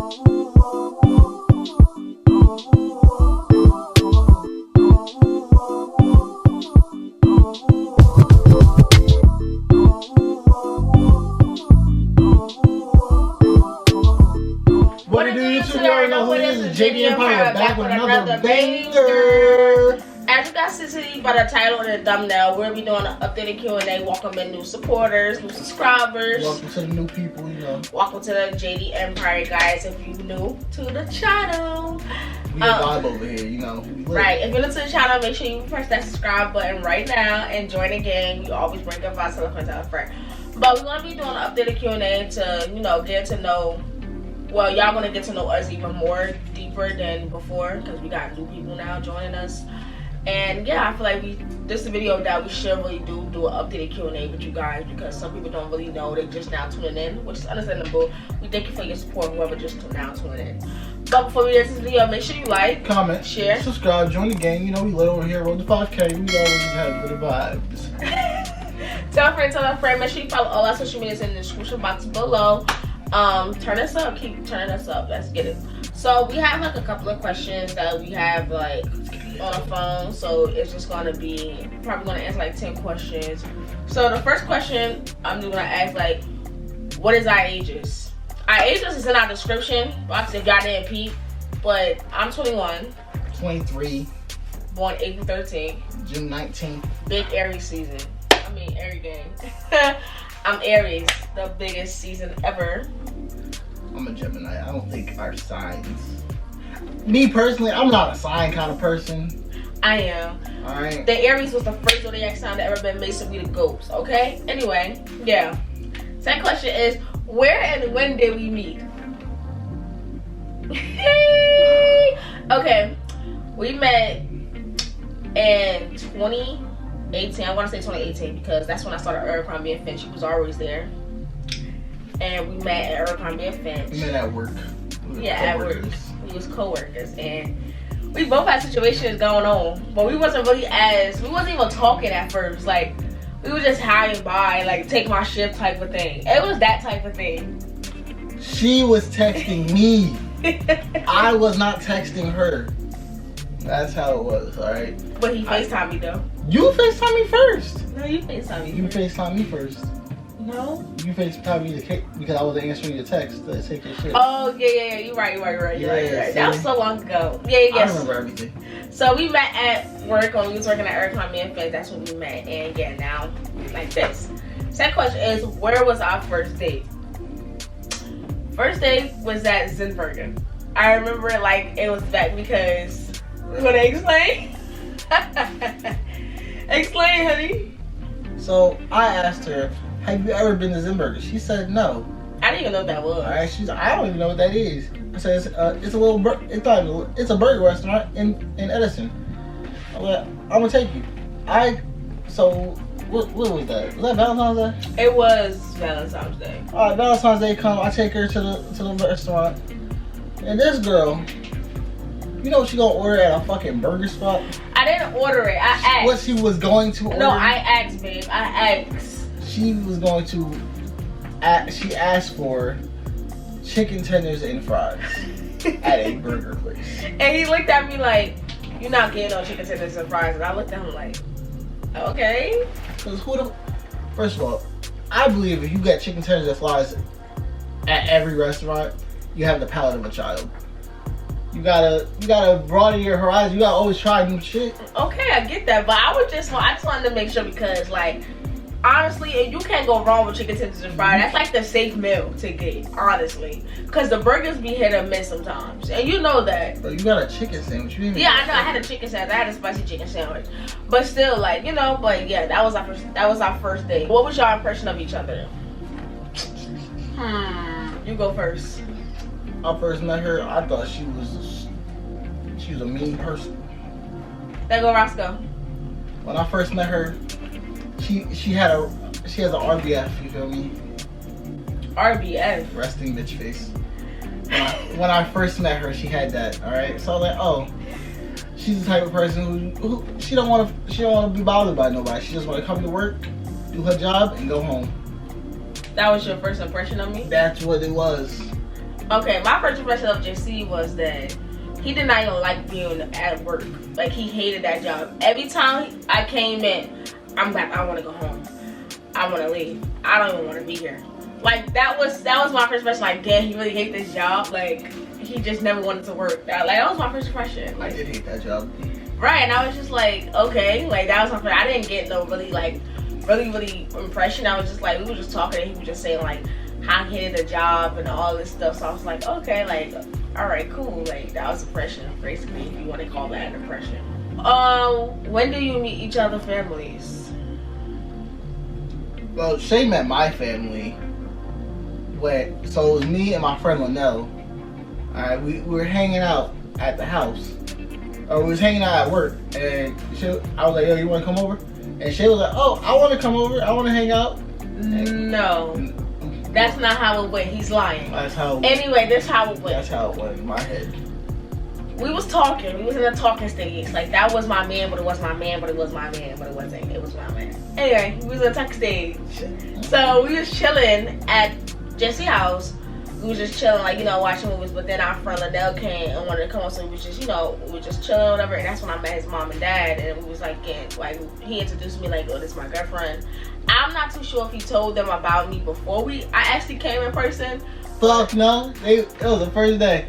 What it do, YouTube? You already know who it is. jdempire back with another banger. As you guys can see by the title and the thumbnail, we'll be doing an updated Q&A. Welcome in new supporters, new subscribers. Welcome to the new people, you know. Welcome to the jdempire, guys. If you're new to the channel, We vibe over here, you know. Right. If you're new to the channel, make sure you press that subscribe button right now and join the gang. You always bring up vibes, tell a friend, tell a friend. But we're gonna be doing an updated Q&A to, you know, get to know. Well, y'all gonna get to know us even more deeper than before because we got new people now joining us. And yeah, I feel like this is a video that we should really do an updated Q&A with you guys because some people don't really know. They just now tuning in, which is understandable. We thank you for your support, whoever just now tuning in. But before we get to this video, make sure you like, comment, share, subscribe, join the gang. You know, we lit over here, roll the 5K. We always have good vibes. Tell a friend, tell a friend. Make sure you follow all our social medias in the description box below. Turn us up, keep turning us up. Let's get it. So we have like a couple of questions that we have like on the phone. So it's just gonna be probably gonna answer like 10 questions. So the first question I'm just gonna ask like, what is our ages? Our ages is in our description box if y'all didn't peep. But I'm 21. 23. Born April 13th. June 19th. Big Aries season. I mean Aries gang. I'm Aries, the biggest season ever. I'm a Gemini. I don't think our signs. Me personally, I'm not a sign kind of person. I am. Alright. The Aries was the first zodiac sign that ever been made, so we the ghost, okay? Anyway, yeah. Second question is, where and when did we meet? Okay, we met in 2018. I want to say 2018 because that's when I started Abercrombie and Finch. She was always there. And we met at Abercrombie and Finch. We met at work. Yeah, at work. We was co-workers and we both had situations going on, but we wasn't even talking at first. Like, we were just high and by, like, take my shift type of thing. It was that type of thing. She was texting me. I was not texting her. That's how it was, alright? But he FaceTimed me though. You FaceTime me first. No, you FaceTime me. You FaceTime me first. No. You FaceTime me because I wasn't answering your text. Let's take your shit. Oh yeah. You're right. That was so long ago. Yeah. I remember everything. So we met at work when we was working at Abercrombie and Finch. That's when we met, and yeah, now like this. Second question is, where was our first date? First date was at Zenburger. I remember it like it was back because. You wanna explain? Explain, honey. So I asked her, have you ever been to Zenburger? She said no. I didn't even know what that was. Alright, she's like, I don't even know what that is. I said it's a burger restaurant in Edison. I'm like, I'm gonna take you. What was that? Was that Valentine's Day? It was Valentine's Day. Alright, Valentine's Day come, I take her to the restaurant. And this girl, you know what she gonna order at a fucking burger spot? I didn't order it. I asked. What she was going to order? No, I asked, babe. I asked. She was going to. She asked for chicken tenders and fries at a burger place. And he looked at me like, "You're not getting no chicken tenders and fries." And I looked at him like, "Okay." Because first of all, I believe if you get chicken tenders and fries at every restaurant, you have the palate of a child. You gotta broaden your horizon. You gotta always try new shit. Okay, I get that, but I just wanted to make sure because, like, honestly, you can't go wrong with chicken tenders and fries. That's like the safe meal to get, honestly, because the burgers be hit or miss sometimes, and you know that. But you got a chicken sandwich. You yeah, I know. I had a chicken sandwich. I had a spicy chicken sandwich, but still, like, you know. But yeah, that was our first date. What was your impression of each other? You go first. I first met her, I thought she was a mean person. There go Roscoe. When I first met her, she has an RBF, you feel me? RBF. Resting bitch face. When I first met her, she had that. All right, so I was like, oh, she's the type of person who she don't want to be bothered by nobody. She just want to come to work, do her job, and go home. That was your first impression of me? That's what it was. Okay, my first impression of JC was that he did not even like being at work. Like, he hated that job. Every time I came in, I'm like, I want to go home. I want to leave. I don't even want to be here. Like, that was my first impression. Like, damn, he really hates this job. Like, he just never wanted to work. That was my first impression. I did hate that job. Right, and I was just like, okay. Like, that was my first. I didn't get no really impression. I was just like, we were just talking, and he was just saying, like, how he hated the job and all this stuff. So I was like, okay, like, all right, cool. Like, that was impression, basically, if you want to call that an impression. When do you meet each other's families? Well, Shay met my family so it was me and my friend Linnell. Alright, we were hanging out at the house. Or we was hanging out at work, and I was like, yo, you want to come over? And Shay was like, oh, I want to come over. I want to hang out. No. That's not how it went. He's lying. That's how. Anyway, that's how it went. That's how it went in my head. We was talking. We was in a talking stage. Like, that was my man, but it was my man, but it was my man, but it wasn't. It was my man. Anyway, we was in a talking stage. So we was chilling at Jesse's house. We was just chilling, like, you know, watching movies. But then our friend Linnell came and wanted to come on, so we was just, you know, we were just chilling or whatever. And that's when I met his mom and dad. And we was like, he introduced me, like, oh, this is my girlfriend. I'm not too sure if he told them about me before I actually came in person. Fuck no. It was the first day.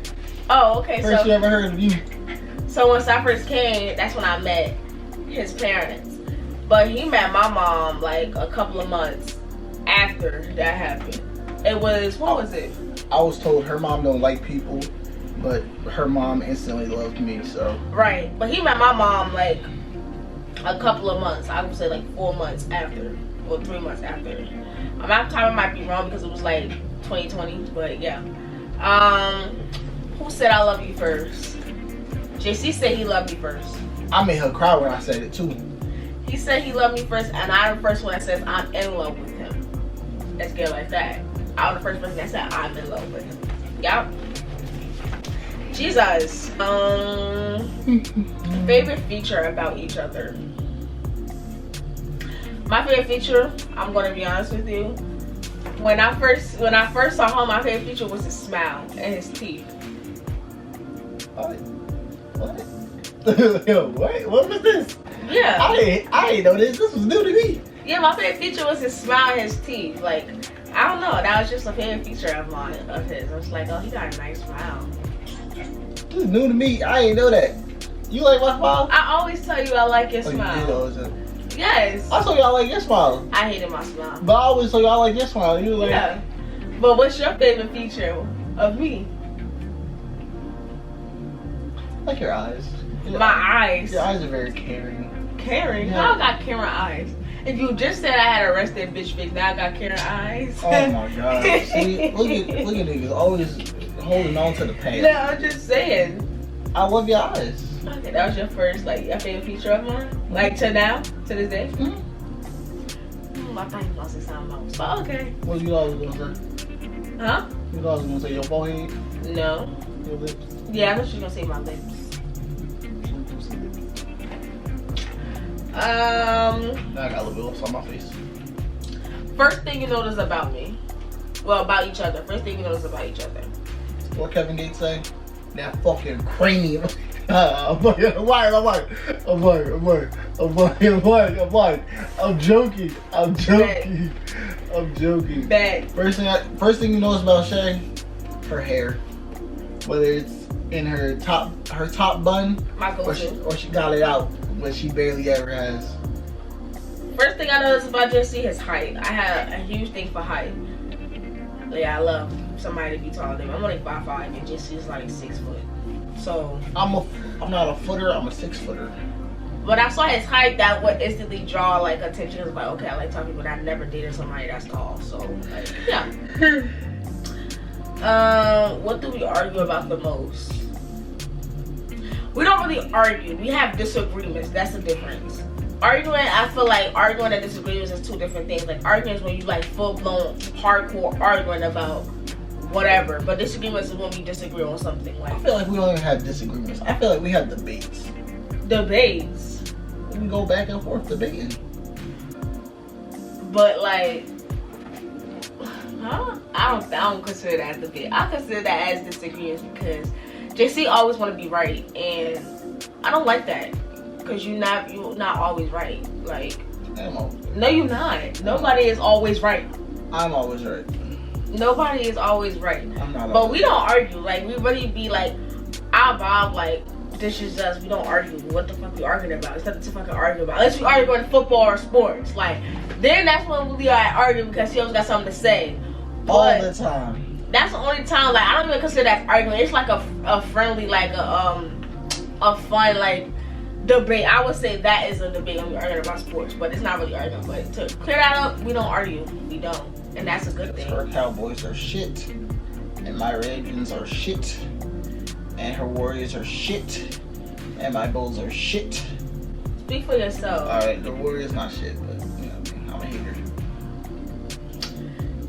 Oh, okay. First you ever heard of you. So once I first came, that's when I met his parents. But he met my mom like a couple of months after that happened. It was, what was it? I was told her mom don't like people, but her mom instantly loved me, so. Right. But he met my mom like a couple of months. I would say like 4 months after. Or 3 months after. My time might be wrong because it was like 2020, but yeah. Who said I love you first? JC said he loved me first. I made her cry when I said it too. He said he loved me first, and I'm the first one that says I'm in love with him. Let's get it like that. I'm the first person that said I'm in love with him. Yep. Jesus. Favorite feature about each other. My favorite feature, I'm gonna be honest with you. When I first saw him, my favorite feature was his smile and his teeth. What? Yo, what was this? Yeah. I didn't know this. This was new to me. Yeah, my favorite feature was his smile and his teeth. Like, I don't know. That was just a favorite feature of his. I was like, oh, he got a nice smile. This is new to me. I didn't know that. You like my smile? I always tell you I like your smile. You did, yes. I told you I like your smile. I hated my smile. But I always told you I like your smile. You like. Yeah. But what's your favorite feature of me? I like your eyes. My eyes. Your eyes are very caring. Caring? Yeah. How I got Karen eyes? If you just said I had a rested bitch face, now I got Karen eyes. Oh my god. See, look at niggas always holding on to the past. No, I'm just saying. I love your eyes. Okay, that was your first, like, your favorite feature of mine? Like, to now? To this day? I thought you was gonna say something else. But okay. What you always gonna say? Huh? You always gonna say your forehead? No. Your lips? Yeah, I thought you were gonna say my lips. Now I got a little bit on my face. First thing you notice about me. Well, about each other. First thing you notice about each other. What Kevin Gates say? That fucking cranium. I'm joking. Bad. First thing you notice about Shay, her hair. Whether it's in her top bun, My go-to. or she got it out, but she barely ever has. First thing I noticed about Jesse is height. I have a huge thing for height. Yeah, I love somebody to be taller than me. I'm only 5'5", and Jesse's like 6 foot. So I'm not a footer. I'm a 6 footer. when I saw his height, that would instantly draw like attention. I was like, okay, I like tall people, but I've never dated somebody that's tall. So like, yeah. What do we argue about the most? We don't really argue. We have disagreements. That's the difference. Arguing, I feel like arguing and disagreements is two different things. Like arguing is when you like full blown hardcore arguing about whatever, but disagreements is when we disagree on something. Like I feel like we don't even have disagreements. I feel like we have debates. Debates. We go back and forth debating. But like, Huh? I don't consider that as debate. I consider that as disagreements because JC always want to be right, and I don't like that because you're not always right. Like, no, you're not. Nobody is always right. I'm always right. Nobody is always right. I'm not. But we don't argue. Like, we really be like, our vibe, like, this is us. We don't argue. What the fuck we arguing about? It's nothing to fucking argue about. Unless we argue about football or sports. Like, then that's when we are arguing because he always got something to say. All the time. That's the only time. Like, I don't even consider that arguing. It's like a friendly, like a fun, like, debate. I would say that is a debate when we're arguing about sports, but it's not really arguing. But to clear that up, we don't argue. We don't, and that's a good thing. Her Cowboys are shit, and my Ravens are shit, and her Warriors are shit, and my Bulls are shit. Speak for yourself. All right, the Warriors not shit, but you know, I'm a hater.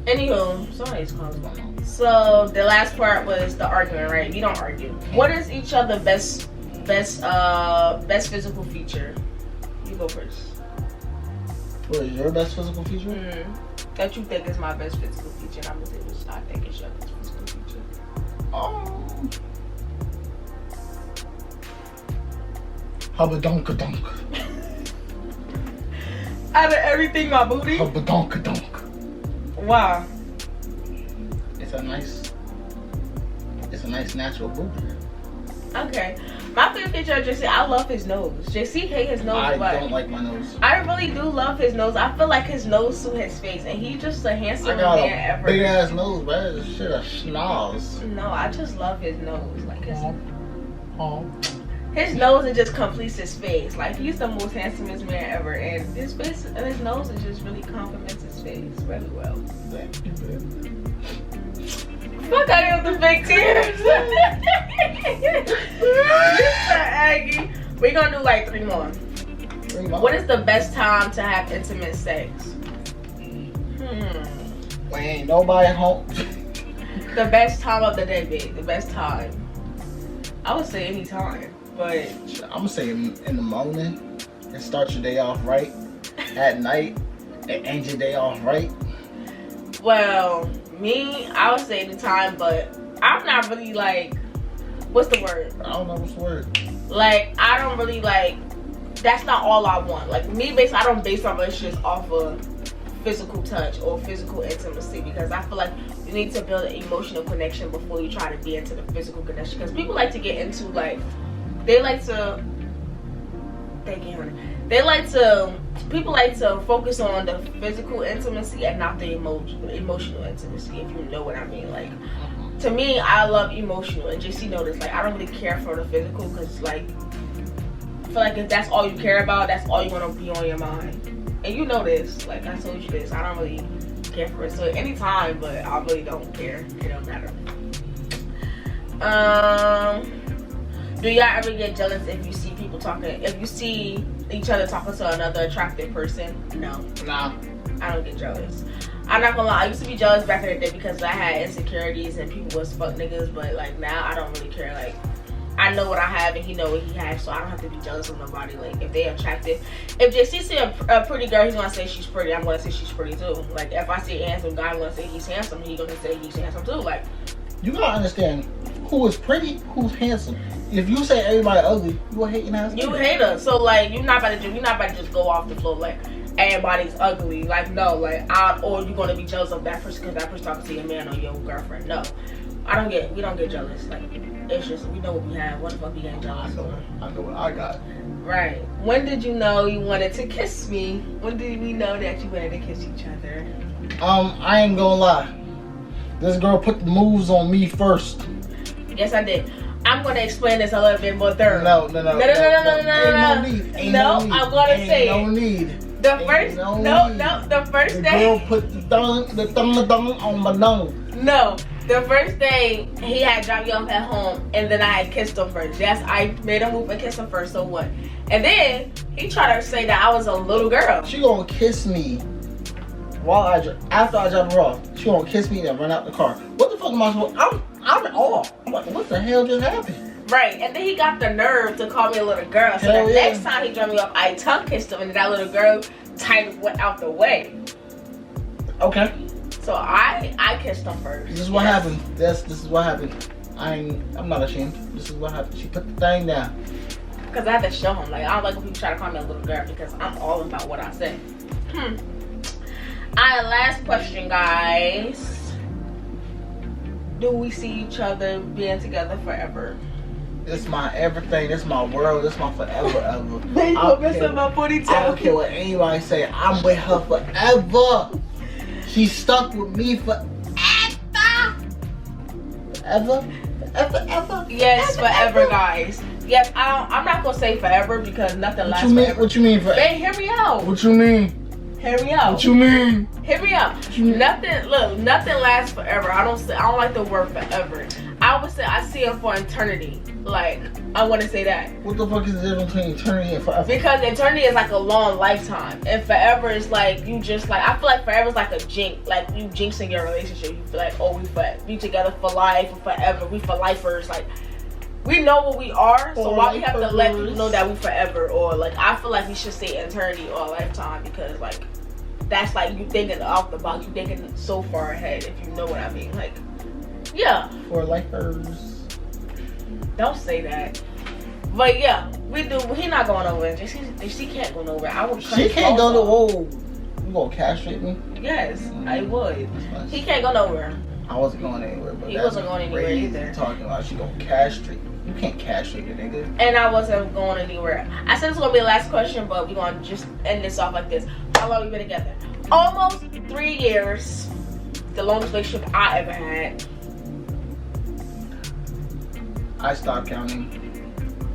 Anywho, somebody's calling me. So the last part was the argument, right? We don't argue. What is each other's best physical feature? You go first. What is your best physical feature? That you think is my best physical feature, and I'm gonna say which I think is your best physical feature. Hubba-donka-donk. Out of everything, my booty. Hubba-donka-donk. Wow. It's a nice natural booty. Okay. My favorite feature of JC, I love his nose. JC hate his nose, I but don't like my nose. I really do love his nose. I feel like his nose suits his face, and he's just a handsome I got man a ever. big ass nose, bro. This shit a schnoz. No, I just love his nose. Like his nose, it just completes his face. Like, he's the most handsomest man ever, and his face and his nose is just really complements his face really well. Thank you, baby. Fuck, I have the fake tears. Mr. Aggie. We're gonna do like 3 more. What is the best time to have intimate sex? When ain't nobody home. The best time of the day, babe. The best time. I would say any time, but I'm gonna say in the morning and start your day off right. At night and end your day off right. well, me, I would say any time, but I'm not really like, what's the word? I don't know what's the word. Like, I don't really like, that's not all I want. Like, me, I don't base my relationships off of physical touch or physical intimacy, because I feel like you need to build an emotional connection before you try to be into the physical connection. Because people like to get into, like, people like to focus on the physical intimacy and not the emotional intimacy, if you know what I mean. Like, to me, I love emotional, and JC noticed, like, I don't really care for the physical, because, like, I feel like if that's all you care about, that's all you want to be on your mind. And you know this, like, I told you this, I don't really care for it. So anytime, but I really don't care. It don't matter. Do y'all ever get jealous if you see people talking, if you see each other talking to another attractive person? No. Nah. I don't get jealous. I'm not gonna lie, I used to be jealous back in the day because I had insecurities and people was fuck niggas, but like now I don't really care. Like, I know what I have and he know what he has, so I don't have to be jealous of nobody. Like, if they're attractive, if JC see a pretty girl, he's gonna say she's pretty, I'm gonna say she's pretty too. Like, if I see a handsome guy, I'm gonna say he's handsome, he's gonna say he's handsome too. Like, you gotta understand who is pretty, who's handsome. If you say everybody ugly, you a hating ass. You hate her, so like you're not about to just go off the floor like everybody's ugly. Like, no, like, or you're gonna be jealous of that person because that person talking to your man or your girlfriend. No, we don't get jealous. Like, it's just, we know what we have. What the fuck we getting jealous for? I know what I got. Right. When did you know you wanted to kiss me? When did we know that you wanted to kiss each other? I ain't gonna lie. This girl put the moves on me first. Yes, I did. I'm gonna explain this a little bit more thoroughly. No. Ain't no need. I'm gonna say no need. The first day. The girl put the thumb on my nose. No, the first day he had dropped you off at home, and then I had kissed him first. Yes, I made a move and kissed him first. So what? And then he tried to say that I was a little girl. She gonna kiss me after I drop her off. She gonna kiss me and run out the car. What the fuck am I supposed? I'm in awe. I'm like, what the hell just happened? Right, and then he got the nerve to call me a little girl. So the next time he dropped me off, I tongue kissed him, and that little girl went out the way. Okay. So I kissed him first. This is what happened. This is what happened. I'm not ashamed. This is what happened. She put the thing down. Because I had to show him. Like, I don't like when people try to call me a little girl because I'm all about what I say. Alright, last question, guys. Do we see each other being together forever? This is my everything. This is my world. This is my forever, ever. Baby, you're messing my ponytail. I don't care what anybody say. I'm with her forever. She's stuck with me forever. Forever? Forever? Yes, forever, guys. Yes, I'm not gonna say forever because nothing lasts forever. What you mean forever? Babe, hear me out. What you mean? Hear me out. What you mean? Hear me out. Nothing lasts forever. I don't like the word forever. I would say I see it for eternity. Like, I want to say that. What the fuck is the difference between eternity and forever? Because eternity is like a long lifetime, and forever is like you just like. I feel like forever is like a jinx, like you jinxing your relationship. You feel like, oh, we together for life or forever. We for lifers. Like, we know what we are, so why we have to let people know that we forever? Or like, I feel like we should say eternity or lifetime because like that's like you thinking off the box. You thinking so far ahead. If you know what I mean, like. Yeah. For lifers. Don't say that. But yeah, we do. He not going over. She can't go nowhere. I would. She can't go nowhere. You gonna castrate me? Yes, I would. He can't go nowhere. I wasn't going anywhere. But he wasn't going anywhere either. Talking about she gonna castrate. You can't castrate a nigga. And I wasn't going anywhere. I said this was gonna be the last question, but we're gonna just end this off like this. How long we been together? Almost 3 years. The longest relationship I ever had. I stopped counting.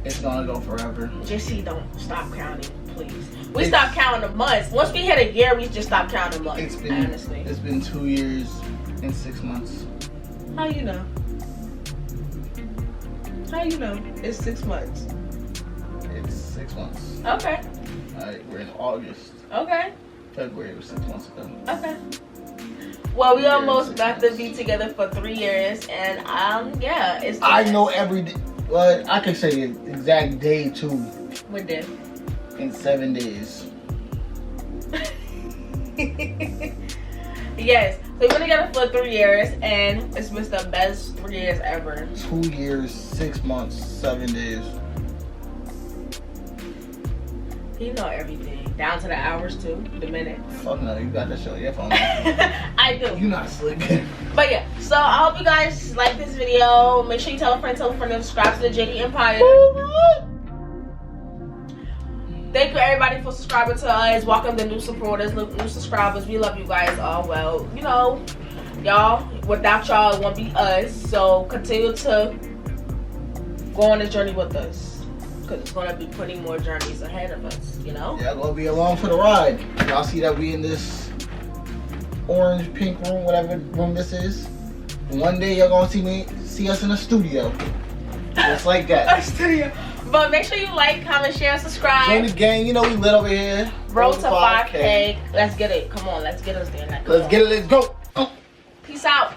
It's gonna go forever. Jayce, don't stop counting, please. We stopped counting the months. Once we hit a year, we just stopped counting months. Honestly, it's been 2 years and 6 months. How you know? How you know? It's 6 months. It's 6 months. Okay. Alright, we're in August. Okay. February was 6 months ago. Okay. Well, we almost got to be together for 3 years, and yeah, it's. I know every day. Well, I can say the exact day too. What day? In 7 days. Yes. So we've been together for 3 years, and it's been the best 3 years ever. 2 years, 6 months, 7 days. You know everything. Down to the hours too, the minutes. Fuck no, you got that shit on your phone. I do. You not slick. But yeah, so I hope you guys like this video. Make sure you tell a friend, and subscribe to the JD Empire. Thank you everybody for subscribing to us. Welcome the new supporters, new subscribers. We love you guys all. Well, you know, y'all, without y'all, it won't be us. So continue to go on this journey with us. Because it's going to be plenty more journeys ahead of us, you know? Yeah, gonna be along for the ride. Y'all see that we in this orange, pink room, whatever room this is. One day y'all gonna see us in a studio. Just like that. A studio. But make sure you like, comment, share, and subscribe. Join the gang. You know we lit over here. Road to 5K. Let's get it. Come on, let's get us there. Let's get it. Let's go. Peace out.